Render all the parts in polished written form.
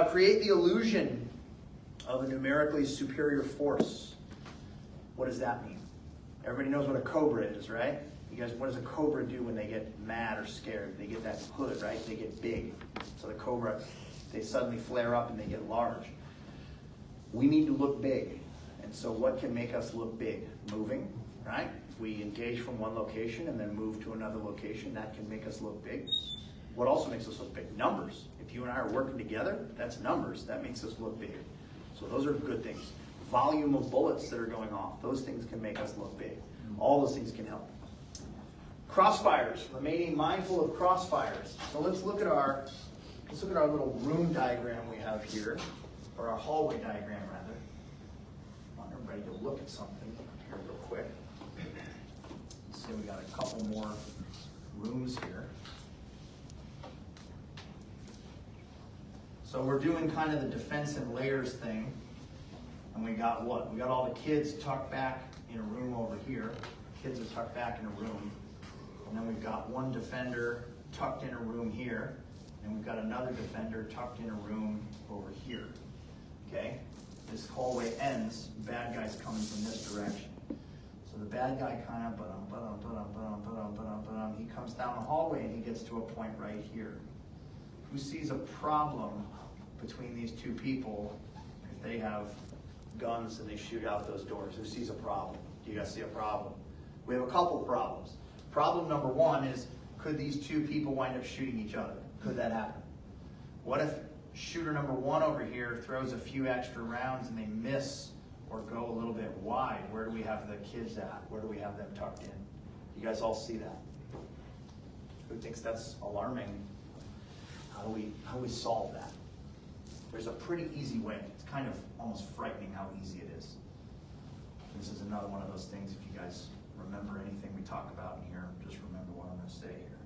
Create the illusion of a numerically superior force. What does that mean? Everybody knows what a cobra is, right? You guys, what does a cobra do when they get mad or scared? They get that hood, right? They get big. So the cobra, they suddenly flare up and they get large. We need to look big. And so what can make us look big? Moving, right? If we engage from one location and then move to another location, that can make us look big. What also makes us look big? Numbers. If you and I are working together, that's numbers. That makes us look big. So those are good things. Volume of bullets that are going off, those things can make us look big. All those things can help. Crossfires, remaining mindful of crossfires. So let's look at our little room diagram we have here, or our hallway diagram rather. I want everybody to look at something here real quick. Let's say we got a couple more rooms here. So we're doing kind of the defense and layers thing. And we got what? We got all the kids tucked back in a room over here. Kids are tucked back in a room. And then we've got one defender tucked in a room here. And we've got another defender tucked in a room over here. Okay? This hallway ends, bad guy's coming from this direction. So the bad guy kind of, he comes down the hallway and he gets to a point right here. Who sees a problem between these two people if they have guns and they shoot out those doors? Who sees a problem? Do you guys see a problem? We have a couple of problems. Problem number one is, could these two people wind up shooting each other? Could that happen? What if shooter number one over here throws a few extra rounds and they miss or go a little bit wide? Where do we have the kids at? Where do we have them tucked in? You guys all see that? Who thinks that's alarming? How do we solve that? There's a pretty easy way. It's kind of almost frightening how easy it is. This is another one of those things, if you guys remember anything we talk about in here, just remember what I'm going to say here.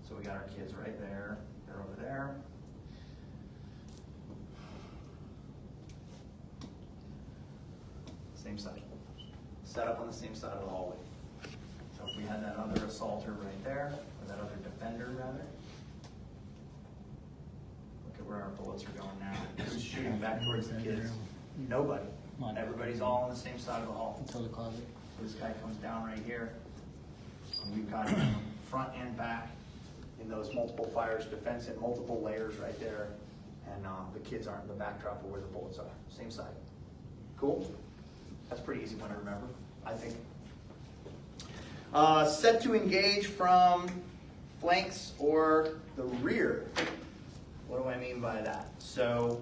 So we got our kids right there. They're over there. Same side. Set up on the same side of the hallway. So if we had that other assaulter right there, or that other defender rather, where our bullets are going now. Who's shooting back towards the kids? Nobody. Everybody's all on the same side of the hall. Until the closet. This guy comes down right here. And we've got him front and back in those multiple fires, defense in multiple layers right there. And the kids aren't in the backdrop of where the bullets are. Same side. Cool? That's a pretty easy one to remember, I think. Set to engage from flanks or the rear. What do I mean by that? So,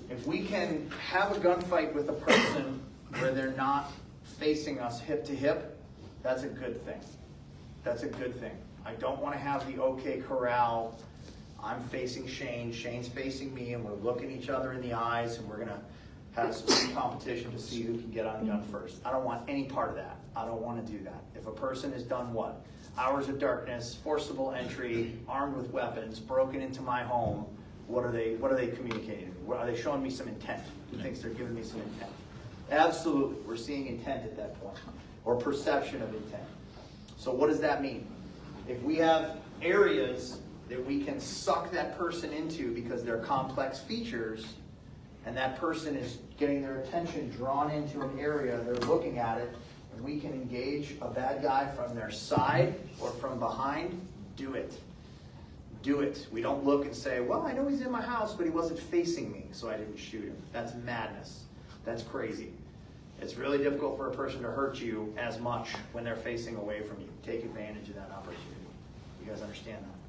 if we can have a gunfight with a person where they're not facing us hip to hip, that's a good thing. That's a good thing. I don't want to have the OK corral. I'm facing Shane, Shane's facing me, and we're looking each other in the eyes, and we're going to have some competition to see who can get on the gun first. I don't want any part of that. I don't want to do that. If a person has done what? Hours of darkness, forcible entry, armed with weapons, broken into my home, what are they communicating? Are they showing me some intent? Who thinks they're giving me some intent? Absolutely, we're seeing intent at that point, or perception of intent. So what does that mean? If we have areas that we can suck that person into because they're complex features, and that person is getting their attention drawn into an area, they're looking at it, and we can engage a bad guy from their side or from behind, do it. Do it. We don't look and say, well, I know he's in my house, but he wasn't facing me, so I didn't shoot him. That's madness. That's crazy. It's really difficult for a person to hurt you as much when they're facing away from you. Take advantage of that opportunity. You guys understand that?